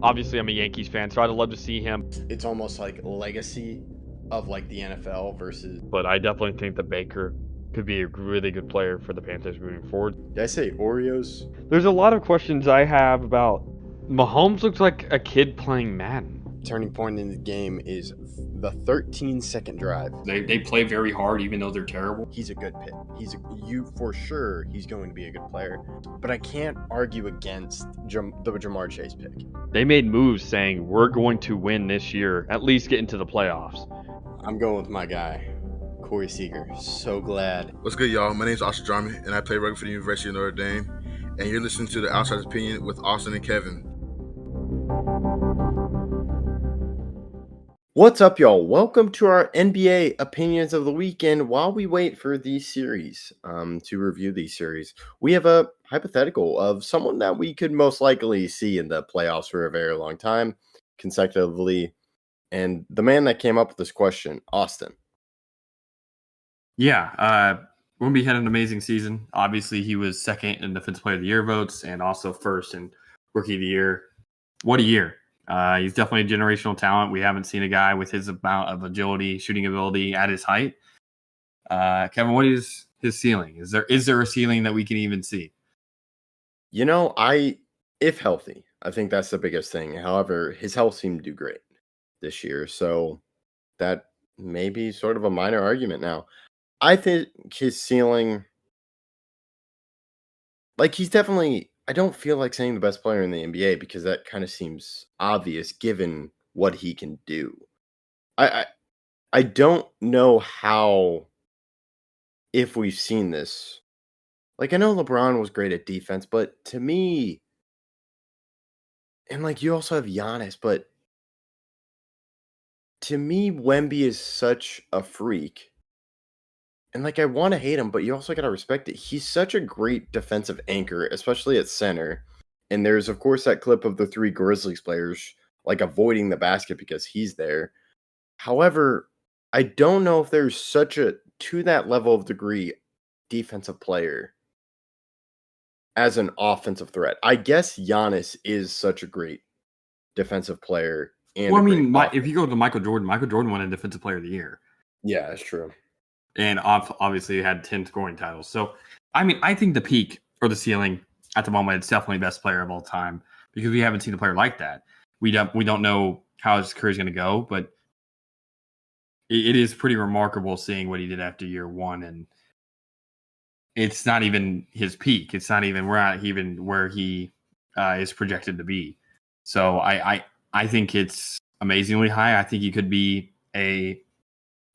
Obviously, I'm a Yankees fan, so I'd love to see him. It's almost like legacy of like the NFL versus. But I definitely think that Baker could be a really good player for the Panthers moving forward. Did I say Oreos? There's a lot of questions I have about Mahomes. Looks like a kid playing Madden. Turning point in the game is the 13-second drive. They play very hard, even though they're terrible. He's a good pick. For sure. He's going to be a good player. But I can't argue against the Jamar Chase pick. They made moves saying we're going to win this year, at least get into the playoffs. I'm going with my guy, Corey Seager. So glad. What's good, y'all? My name is Austin Drummond, and I play rugby for the University of Notre Dame. And you're listening to The Outsider's Opinion with Austin and Kevin. What's up, y'all? Welcome to our NBA opinions of the weekend. While we wait for these series, to review these series, we have a hypothetical of someone that we could most likely see in the playoffs for a very long time, consecutively. And the man that came up with this question, Austin. Yeah, Wemby had an amazing season. Obviously, he was second in Defensive Player of the Year votes and also first in Rookie of the Year. What a year. He's definitely a generational talent. We haven't seen a guy with his amount of agility, shooting ability at his height. Kevin, what is his ceiling? Is there a ceiling that we can even see? You know, if healthy, I think that's the biggest thing. However, his health seemed to do great this year, so that may be sort of a minor argument now. I think his ceiling, like he's definitely, I don't feel like saying the best player in the NBA because that kind of seems obvious given what he can do. I don't know how, if we've seen this. Like, I know LeBron was great at defense, but to me, and like you also have Giannis, but to me, Wemby is such a freak. And like I want to hate him, but you also got to respect it. He's such a great defensive anchor, especially at center. And there's of course that clip of the three Grizzlies players like avoiding the basket because he's there. However, I don't know if there's such a to that level of degree defensive player as an offensive threat. I guess Giannis is such a great defensive player. And Well, I mean, if you go to Michael Jordan won a Defensive Player of the Year. Yeah, that's true. And obviously had 10 scoring titles. So, I mean, I think the peak or the ceiling at the moment, it's definitely best player of all time because we haven't seen a player like that. We don't know how his career is going to go, but it is pretty remarkable seeing what he did after year one. And it's not even his peak. It's not even, we're not even where he is projected to be. So I think it's amazingly high. I think he could be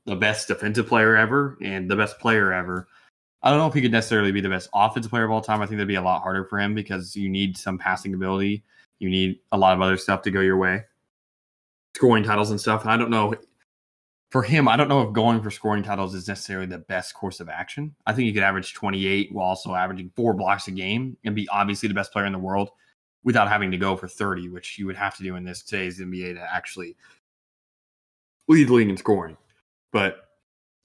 the best defensive player ever and the best player ever. I don't know if he could necessarily be the best offensive player of all time. I think that'd be a lot harder for him because you need some passing ability. You need a lot of other stuff to go your way. Scoring titles and stuff. And I don't know. For him, I don't know if going for scoring titles is necessarily the best course of action. I think he could average 28 while also averaging 4 blocks a game and be obviously the best player in the world without having to go for 30, which you would have to do in today's NBA to actually lead the league in scoring. But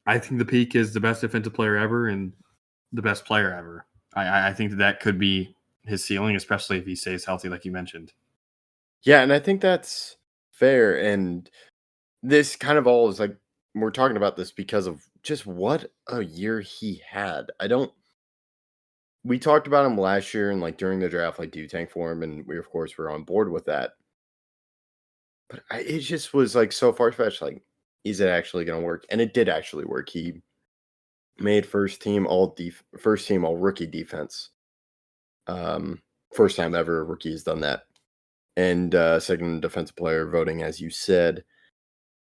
I think the peak is the best defensive player ever and the best player ever. I think that could be his ceiling, especially if he stays healthy, like you mentioned. Yeah, and I think that's fair. And this kind of all is like, we're talking about this because of just what a year he had. We talked about him last year and like during the draft, like, do you tank for him? And we, of course, were on board with that. But it just was like so far-fetched. Like, is it actually going to work? And it did actually work. He made first team all rookie defense. First time ever a rookie has done that. And second defensive player voting, as you said.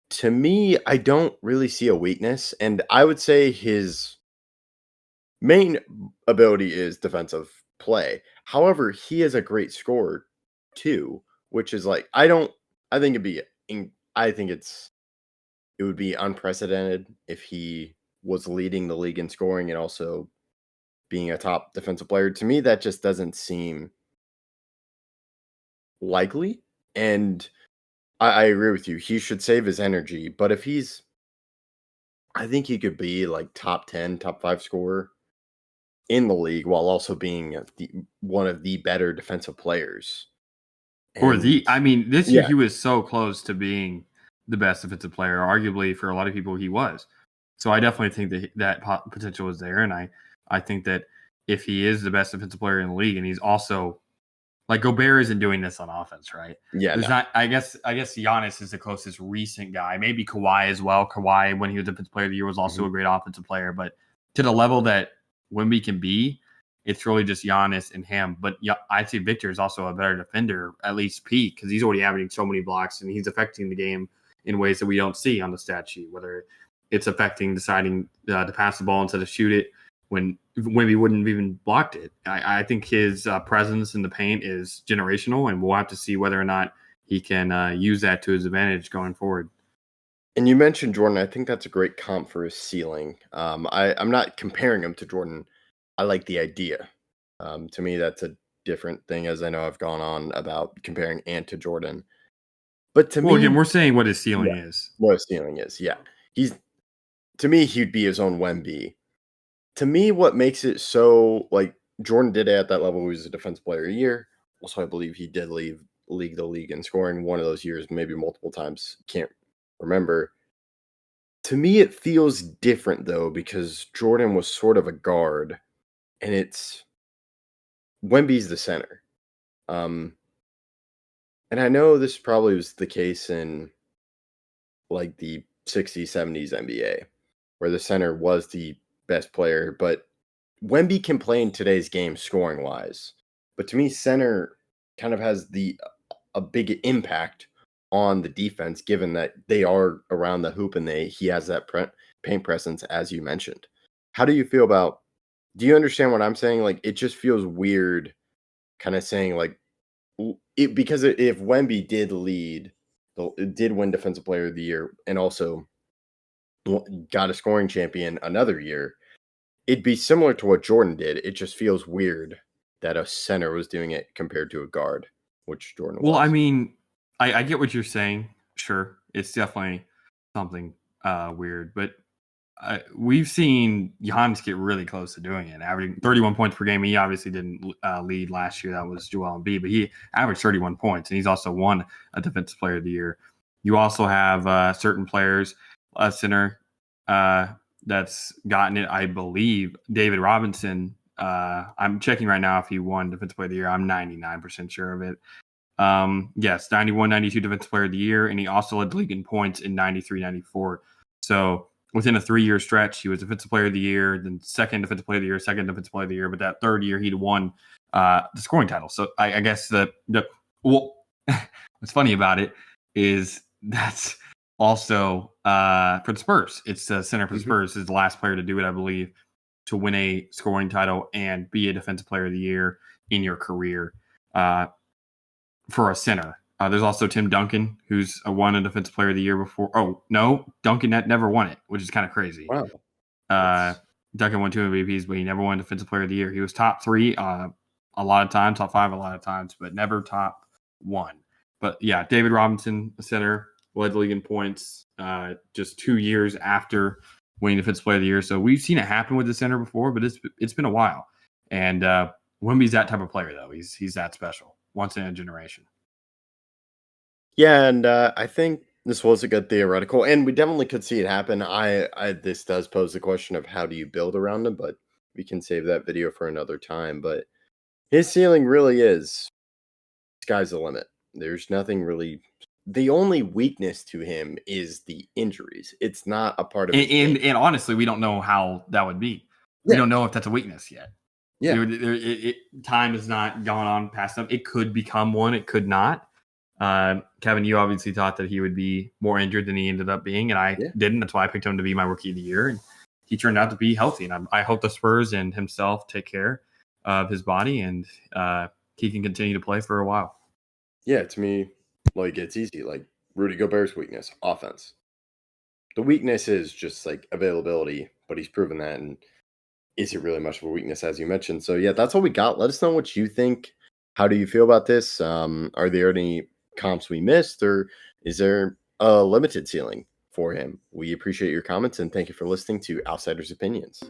To me, I don't really see a weakness. And I would say his main ability is defensive play. However, he is a great scorer too, which is like, I think it would be unprecedented if he was leading the league in scoring and also being a top defensive player. To me, that just doesn't seem likely. And I agree with you. He should save his energy. But if I think he could be like top 10, top 5 scorer in the league while also being one of the better defensive players And This year yeah, he was so close to being the best defensive player. Arguably, for a lot of people, he was. So I definitely think that potential is there, and I think that if he is the best defensive player in the league, and he's also like Gobert isn't doing this on offense, right? yeah, There's no. not. I guess Giannis is the closest recent guy. Maybe Kawhi as well. Kawhi, when he was defensive player of the year, was also a great offensive player, but to the level that Wemby can be, it's really just Giannis and him. But yeah, I'd say Victor is also a better defender, at least peak, because he's already averaging so many blocks and he's affecting the game in ways that we don't see on the stat sheet, whether it's affecting deciding to pass the ball instead of shoot it when Wemby wouldn't have even blocked it. I think his presence in the paint is generational, and we'll have to see whether or not he can use that to his advantage going forward. And you mentioned Jordan. I think that's a great comp for his ceiling. I'm not comparing him to Jordan. I like the idea. To me, that's a different thing, as I know I've gone on about comparing Ant to Jordan. But to Well, again, me, we're saying what his ceiling yeah, is. what his ceiling is, yeah. To me, he'd be his own Wemby. To me, what makes it so like Jordan did it at that level. He was a defensive player of the year. Also, I believe he did lead the league in scoring one of those years, maybe multiple times. Can't remember. To me, it feels different though because Jordan was sort of a guard, and it's Wemby's the center. Um, and I know this probably was the case in like the 60s, 70s NBA, where the center was the best player, but Wemby can play in today's game scoring wise. But to me, center kind of has a big impact on the defense, given that they are around the hoop and he has that paint presence, as you mentioned. How do you feel about? Do you understand what I'm saying? Like, it just feels weird, kind of saying like it because if Wemby did win Defensive Player of the Year, and also got a scoring champion another year, it'd be similar to what Jordan did. It just feels weird that a center was doing it compared to a guard, which Jordan Well, was. I get what you're saying. Sure, it's definitely something weird, but we've seen Giannis get really close to doing it, averaging 31 points per game. He obviously didn't lead last year. That was Joel Embiid, but he averaged 31 points, and he's also won a Defensive Player of the Year. You also have certain players, a center that's gotten it, I believe. David Robinson, I'm checking right now if he won Defensive Player of the Year. I'm 99% sure of it. Yes, 91, 92 Defensive Player of the Year, and he also led the league in points in 93, 94. So within a 3-year stretch, he was Defensive Player of the Year, then second Defensive Player of the Year, second Defensive Player of the Year. But that third year, he'd won the scoring title. So I guess what's funny about it is that's also for the Spurs. It's the center for the Spurs is the last player to do it, I believe, to win a scoring title and be a Defensive Player of the Year in your career for a center. There's also Tim Duncan, who's won a Defensive Player of the Year before. Oh, no, Duncan never won it, which is kind of crazy. Wow. Duncan won 2 MVPs, but he never won Defensive Player of the Year. He was top 3 a lot of times, top 5 a lot of times, but never top 1. But yeah, David Robinson, the center, led the league in points just 2 years after winning Defensive Player of the Year. So we've seen it happen with the center before, but it's been a while. And Wemby's that type of player, though. He's that special, once in a generation. Yeah, and I think this was a good theoretical, and we definitely could see it happen. This does pose the question of how do you build around him, but we can save that video for another time. But his ceiling really is sky's the limit. There's nothing really. The only weakness to him is the injuries. It's not a part of his game. And honestly, we don't know how that would be. We don't know if that's a weakness yet. Yeah. Time has not gone on past them. It could become one. It could not. Kevin, you obviously thought that he would be more injured than he ended up being, and I didn't. That's why I picked him to be my Rookie of the Year, and he turned out to be healthy. And I hope the Spurs and himself take care of his body, and he can continue to play for a while. Yeah, to me, like it's easy. Like Rudy Gobert's weakness, offense. The weakness is just like availability, but he's proven that, and is it really much of a weakness, as you mentioned? So yeah, that's all we got. Let us know what you think. How do you feel about this? Are there any comps we missed, or is there a limited ceiling for him? We appreciate your comments and thank you for listening to Outsiders Opinions.